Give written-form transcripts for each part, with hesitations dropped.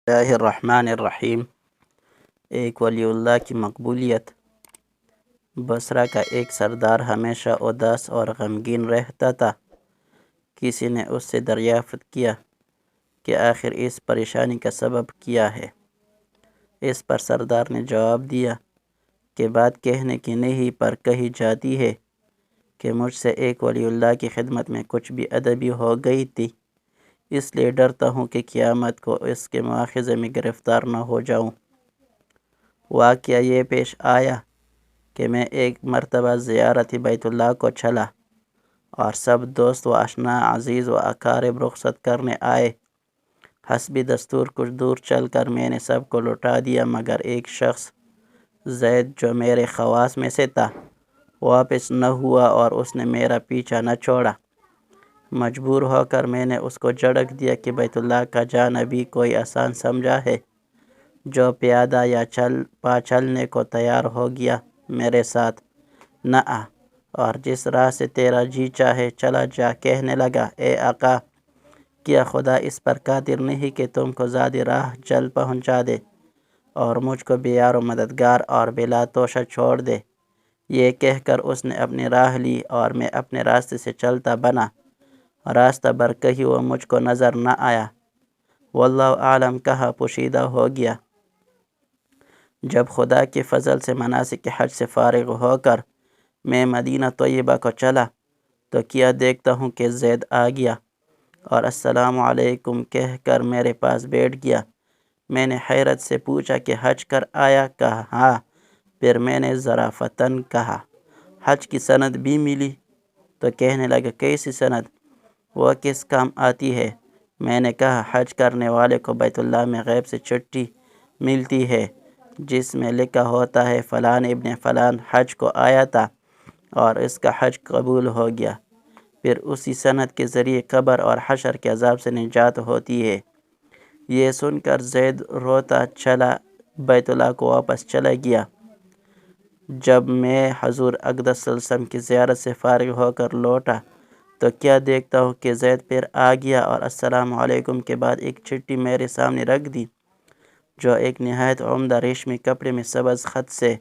اللہ الرحمن الرحیم۔ ایک ولی اللہ کی مقبولیت۔ بصرہ کا ایک سردار ہمیشہ اداس اور غمگین رہتا تھا۔ کسی نے اس سے دریافت کیا کہ آخر اس پریشانی کا سبب کیا ہے۔ اس پر سردار نے جواب دیا کہ بات کہنے کی نہیں پر کہی جاتی ہے کہ مجھ سے ایک ولی اللہ کی خدمت میں کچھ بے ادبی ہو گئی تھی، اس لیے ڈرتا ہوں کہ قیامت کو اس کے مواخذے میں گرفتار نہ ہو جاؤں۔ واقعہ یہ پیش آیا کہ میں ایک مرتبہ زیارت بیت اللہ کو چلا اور سب دوست و آشنا، عزیز و اقارب رخصت کرنے آئے۔ حسب دستور کچھ دور چل کر میں نے سب کو لٹا دیا، مگر ایک شخص زید جو میرے خواص میں سے تھا واپس نہ ہوا اور اس نے میرا پیچھا نہ چھوڑا۔ مجبور ہو کر میں نے اس کو جھڑک دیا کہ بیت اللہ کا جانا بھی کوئی آسان سمجھا ہے؟ جو پیادہ یا چلنے کو تیار ہو گیا میرے ساتھ نہ آ، اور جس راہ سے تیرا جی چاہے چلا جا۔ کہنے لگا، اے آقا، کیا خدا اس پر قادر نہیں کہ تم کو زیادہ راہ جل پہنچا دے اور مجھ کو بے یار و مددگار اور بلا توشہ چھوڑ دے؟ یہ کہہ کر اس نے اپنی راہ لی اور میں اپنے راستے سے چلتا بنا۔ راستہ بھر کہیں وہ مجھ کو نظر نہ آیا، واللہ عالم کہاں پوشیدہ ہو گیا۔ جب خدا کے فضل سے مناسک حج سے فارغ ہو کر میں مدینہ طیبہ کو چلا تو کیا دیکھتا ہوں کہ زید آ گیا اور السلام علیکم کہہ کر میرے پاس بیٹھ گیا۔ میں نے حیرت سے پوچھا کہ حج کر آیا؟ کہا ہاں۔ پھر میں نے ظرافتاً کہا، حج کی سند بھی ملی؟ تو کہنے لگا، کیسی سند؟ وہ کس کام آتی ہے؟ میں نے کہا، حج کرنے والے کو بیت اللہ میں غیب سے چٹھی ملتی ہے جس میں لکھا ہوتا ہے فلان ابن فلان حج کو آیا تھا اور اس کا حج قبول ہو گیا۔ پھر اسی سند کے ذریعے قبر اور حشر کے عذاب سے نجات ہوتی ہے۔ یہ سن کر زید روتا چلا بیت اللہ کو واپس چلا گیا۔ جب میں حضور اقدس صلی اللہ علیہ وسلم کی زیارت سے فارغ ہو کر لوٹا تو کیا دیکھتا ہوں کہ زید پھر آ گیا اور السلام علیکم کے بعد ایک چٹھی میرے سامنے رکھ دی جو ایک نہایت عمدہ ریشمی کپڑے میں سبز خط سے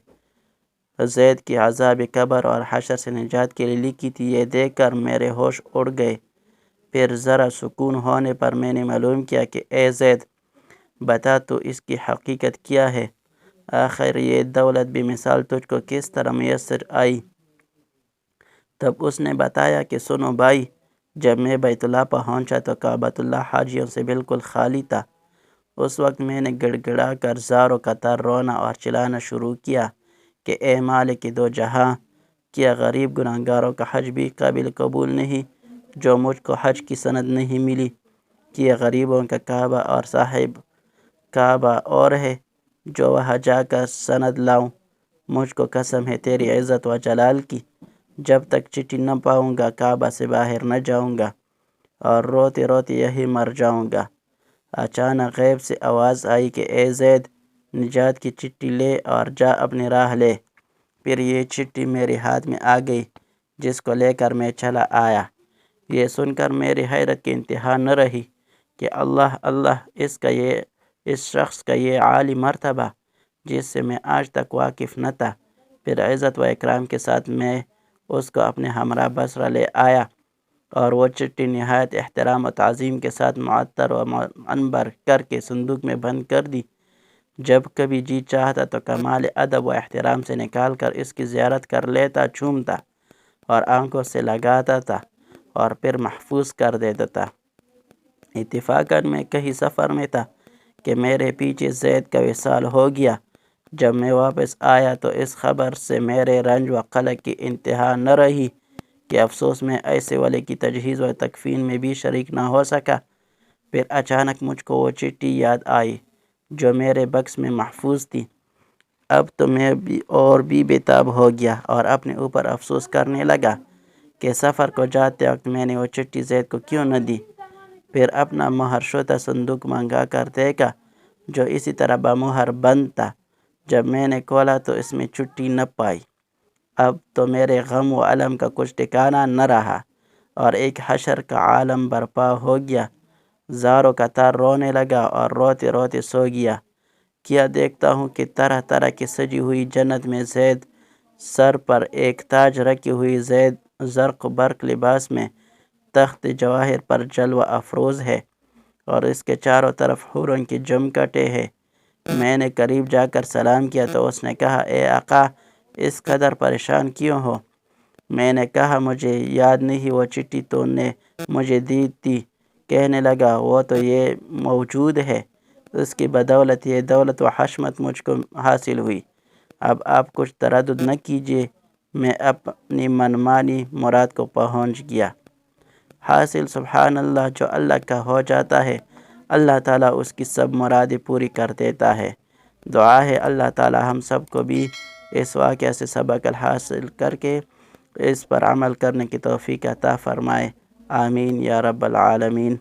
زید کی عذاب قبر اور حشر سے نجات کے لیے لکھی تھی۔ یہ دیکھ کر میرے ہوش اڑ گئے۔ پھر ذرا سکون ہونے پر میں نے معلوم کیا کہ اے زید، بتا تو اس کی حقیقت کیا ہے؟ آخر یہ دولت بھی مثال تجھ کو کس طرح میسر آئی؟ تب اس نے بتایا کہ سنو بھائی، جب میں بیت اللہ پہنچا تو کعبۃ اللہ حاجیوں سے بالکل خالی تھا۔ اس وقت میں نے گڑ گڑا کر زاروں قطار رونا اور چلانا شروع کیا کہ اے مالک دو جہاں، کیا غریب گناہگاروں کا حج بھی قابل قبول نہیں جو مجھ کو حج کی سند نہیں ملی؟ کیا غریبوں کا کعبہ اور صاحب کعبہ اور ہے جو وہاں جا کر سند لاؤں؟ مجھ کو قسم ہے تیری عزت و جلال کی، جب تک چٹھی نہ پاؤں گا کعبہ سے باہر نہ جاؤں گا اور روتے روتے یہی مر جاؤں گا۔ اچانک غیب سے آواز آئی کہ اے زید، نجات کی چٹھی لے اور جا اپنی راہ لے۔ پھر یہ چٹھی میرے ہاتھ میں آ گئی جس کو لے کر میں چلا آیا۔ یہ سن کر میری حیرت کی انتہا نہ رہی کہ اللہ اللہ، اس شخص کا یہ عالی مرتبہ جس سے میں آج تک واقف نہ تھا۔ پھر عزت و اکرام کے ساتھ میں اس کو اپنے ہمراہ بصرہ لے آیا اور وہ چٹھی نہایت احترام و تعظیم کے ساتھ معطر و عنبر کر کے صندوق میں بند کر دی۔ جب کبھی جی چاہتا تو کمال ادب و احترام سے نکال کر اس کی زیارت کر لیتا، چومتا اور آنکھوں سے لگاتا تھا اور پھر محفوظ کر دیتا تھا۔ اتفاقاً میں کہیں سفر میں تھا کہ میرے پیچھے زید کا وصال ہو گیا۔ جب میں واپس آیا تو اس خبر سے میرے رنج و قلق کی انتہا نہ رہی کہ افسوس میں ایسے ولی کی تجہیز و تکفین میں بھی شریک نہ ہو سکا۔ پھر اچانک مجھ کو وہ چٹھی یاد آئی جو میرے بکس میں محفوظ تھی۔ اب تو میں بھی بےتاب ہو گیا اور اپنے اوپر افسوس کرنے لگا کہ سفر کو جاتے وقت میں نے وہ چٹھی زید کو کیوں نہ دی۔ پھر اپنا مہر شدہ صندوق منگا کر دیکھا جو اسی طرح بمہر بند تھا۔ جب میں نے کھولا تو اس میں چٹھی نہ پائی۔ اب تو میرے غم و الم کا کچھ ٹھکانہ نہ رہا اور ایک حشر کا عالم برپا ہو گیا۔ زاروں کا تار رونے لگا اور روتے روتے سو گیا۔ کیا دیکھتا ہوں کہ طرح طرح کی سجی ہوئی جنت میں زید سر پر ایک تاج رکھی ہوئی، زید زرق برق لباس میں تخت جواہر پر جلوہ افروز ہے، اور اس کے چاروں طرف حوروں کی جمکٹیں ہے۔ میں نے قریب جا کر سلام کیا تو اس نے کہا، اے آقا، اس قدر پریشان کیوں ہو؟ میں نے کہا، مجھے یاد نہیں وہ چٹھی تو نے مجھے دی تھی۔ کہنے لگا، وہ تو یہ موجود ہے، اس کی بدولت یہ دولت و حشمت مجھ کو حاصل ہوئی۔ اب آپ کچھ تردد نہ کیجیے، میں اپنی منمانی مراد کو پہنچ گیا۔ حاصل سبحان اللہ، جو اللہ کا ہو جاتا ہے اللہ تعالیٰ اس کی سب مرادیں پوری کر دیتا ہے۔ دعا ہے اللہ تعالیٰ ہم سب کو بھی اس واقعہ سے سبق حاصل کر کے اس پر عمل کرنے کی توفیق عطا فرمائے، آمین یا رب العالمین۔